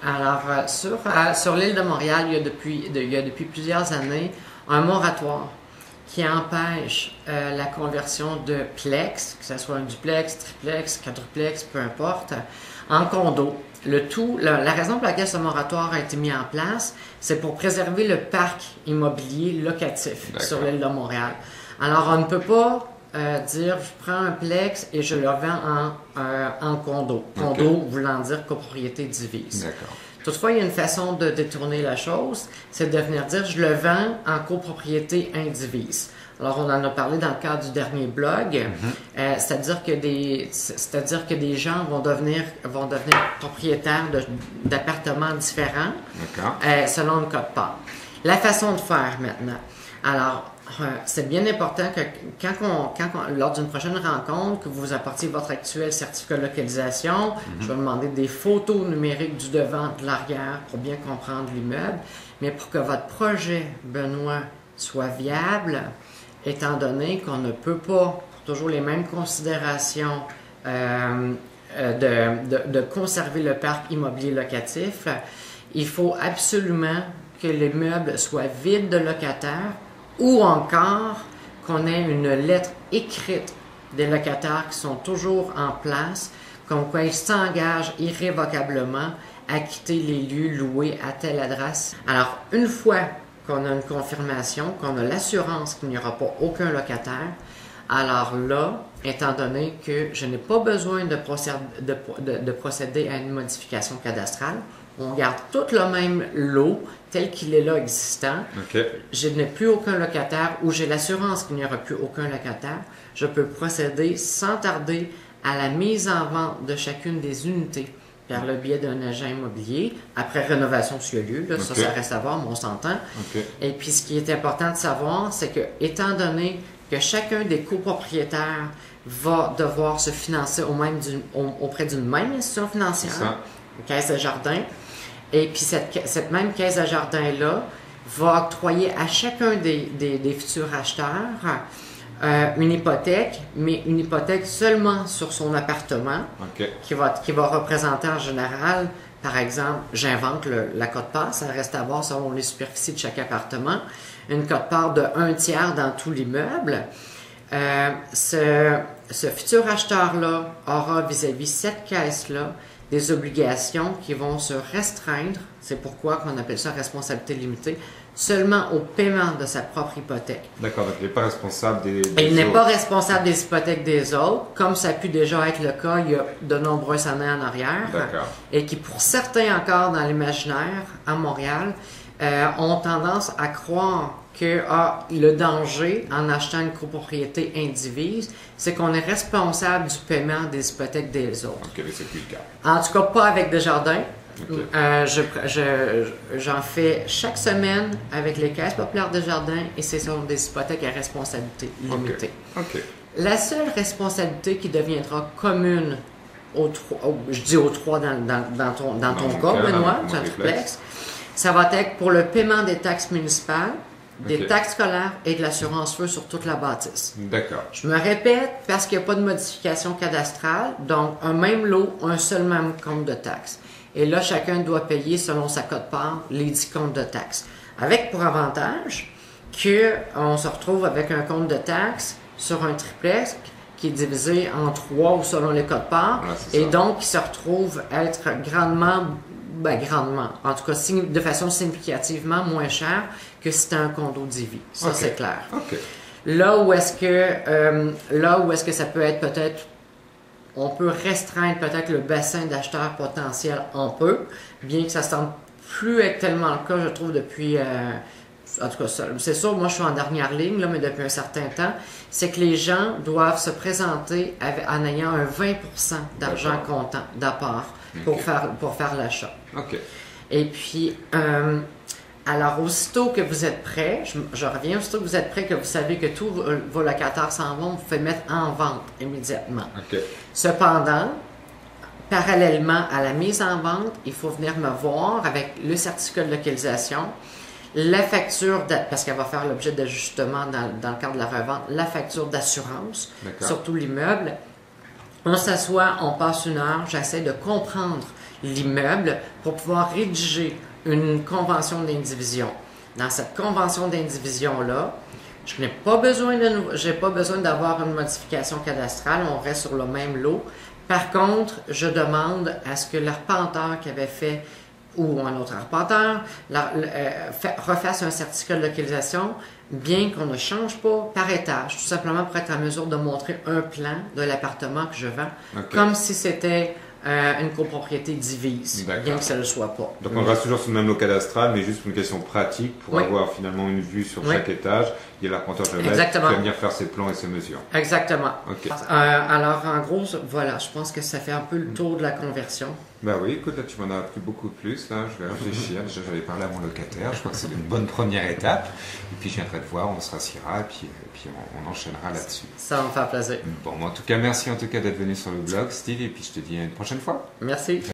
Alors, sur l'île de Montréal, il y a depuis plusieurs années un moratoire qui empêche la conversion de plex, que ce soit un duplex, triplex, quadruplex, peu importe, en condo. La raison pour laquelle ce moratoire a été mis en place, c'est pour préserver le parc immobilier locatif sur l'île de Montréal. Alors, on ne peut pas dire je prends un plex et je le vends en condo. Condo voulant dire copropriété divise. Toutefois, il y a une façon de détourner la chose, c'est de venir dire je le vends en copropriété indivise. Alors, on en a parlé dans le cadre du dernier blog, c'est-à-dire que des gens vont devenir propriétaires d'appartements différents selon le code part. La façon de faire maintenant. Alors, c'est bien important que lors d'une prochaine rencontre, que vous apportiez votre actuel certificat de localisation, je vais demander des photos numériques du devant et de l'arrière pour bien comprendre l'immeuble, mais pour que votre projet, Benoît, soit viable, étant donné qu'on ne peut pas, pour toujours les mêmes considérations, de conserver le parc immobilier locatif, il faut absolument que l'immeuble soit vide de locataires ou encore qu'on ait une lettre écrite des locataires qui sont toujours en place, comme quoi ils s'engagent irrévocablement à quitter les lieux loués à telle adresse. Alors, une fois qu'on a une confirmation, qu'on a l'assurance qu'il n'y aura pas aucun locataire, alors là, étant donné que je n'ai pas besoin de procéder à une modification cadastrale, on garde tout le même lot tel qu'il est là existant. Je n'ai plus aucun locataire ou j'ai l'assurance qu'il n'y aura plus aucun locataire. Je peux procéder sans tarder à la mise en vente de chacune des unités par le biais d'un agent immobilier, après rénovation s'il y a lieu, ça reste à voir, mais on s'entend. Et puis ce qui est important de savoir, c'est que étant donné que chacun des copropriétaires va devoir se financer auprès d'une même institution financière, une caisse de jardin, et puis cette même caisse de jardin-là va octroyer à chacun des futurs acheteurs une hypothèque, mais une hypothèque seulement sur son appartement, qui va représenter en général, par exemple, j'invente la quote-part, ça reste à voir selon les superficies de chaque appartement, une quote-part de 1/3 dans tout l'immeuble. Ce futur acheteur-là aura vis-à-vis cette caisse-là des obligations qui vont se restreindre, c'est pourquoi on appelle ça responsabilité limitée, seulement au paiement de sa propre hypothèque. D'accord, donc il n'est pas responsable des Il n'est pas responsable des hypothèques des autres, comme ça a pu déjà être le cas il y a de nombreuses années en arrière, et qui pour certains encore dans l'imaginaire à Montréal ont tendance à croire que le danger en achetant une copropriété indivise, c'est qu'on est responsable du paiement des hypothèques des autres. C'est plus le cas. En tout cas, pas avec Desjardins. J'en fais chaque semaine avec les caisses populaires Desjardins et ce sont des hypothèques à responsabilité limitée. La seule responsabilité qui deviendra commune je dis aux trois dans ton cas, Benoît, tu as un triplex, ça va être pour le paiement des taxes municipales, des taxes scolaires et de l'assurance feu sur toute la bâtisse. Je me répète parce qu'il n'y a pas de modification cadastrale, donc un même lot, un seul même compte de taxes. Et là, chacun doit payer selon sa quote-part les 10 comptes de taxes. Avec pour avantage qu'on se retrouve avec un compte de taxes sur un triplex qui est divisé en 3 ou selon les quote-part, et donc qui se retrouve être grandement, en tout cas de façon significativement moins chère que si c'était un condo divis. Ça, c'est clair. Là où est-ce que ça peut être peut-être, on peut restreindre peut-être le bassin d'acheteurs potentiels un peu, bien que ça ne semble plus être tellement le cas, je trouve, depuis... en tout cas, c'est sûr, moi je suis en dernière ligne, là, mais depuis un certain temps, c'est que les gens doivent se présenter en ayant un 20% d'argent comptant d'apport pour faire l'achat. Et puis, alors aussitôt que vous êtes prêts, je reviens, aussitôt que vous êtes prêts, que vous savez que tous vos locataires s'en vont, vous pouvez mettre en vente immédiatement. Cependant, parallèlement à la mise en vente, il faut venir me voir avec le certificat de localisation, la facture, parce qu'elle va faire l'objet d'ajustement dans le cadre de la revente, la facture d'assurance sur tout l'immeuble, On s'assoit, on passe une heure, j'essaie de comprendre l'immeuble pour pouvoir rédiger une convention d'indivision. Dans cette convention d'indivision-là, je n'ai pas besoin d'avoir une modification cadastrale, on reste sur le même lot. Par contre, je demande à ce que l'arpenteur qui avait fait, ou un autre arpenteur, refasse un certificat de localisation, bien qu'on ne change pas par étage, tout simplement pour être en mesure de montrer un plan de l'appartement que je vends, comme si c'était une copropriété divise, bien que ça ne le soit pas. Donc on reste toujours sur le même lot cadastral, mais juste pour une question pratique, pour avoir finalement une vue sur chaque étage, il y a l'arpenteur qui va venir faire ses plans et ses mesures. Exactement. Alors en gros, voilà, je pense que ça fait un peu le tour de la conversion. Ben oui, écoute, là tu m'en as appris beaucoup plus, là, je vais réfléchir, déjà j'avais parlé à mon locataire, je crois que c'est une bonne première étape, et puis je viendrai te voir, on se rassira, et puis on enchaînera là-dessus. Ça va me faire plaisir. Bon, en tout cas, merci d'être venu sur le blog, Steve, et puis je te dis à une prochaine fois. Merci.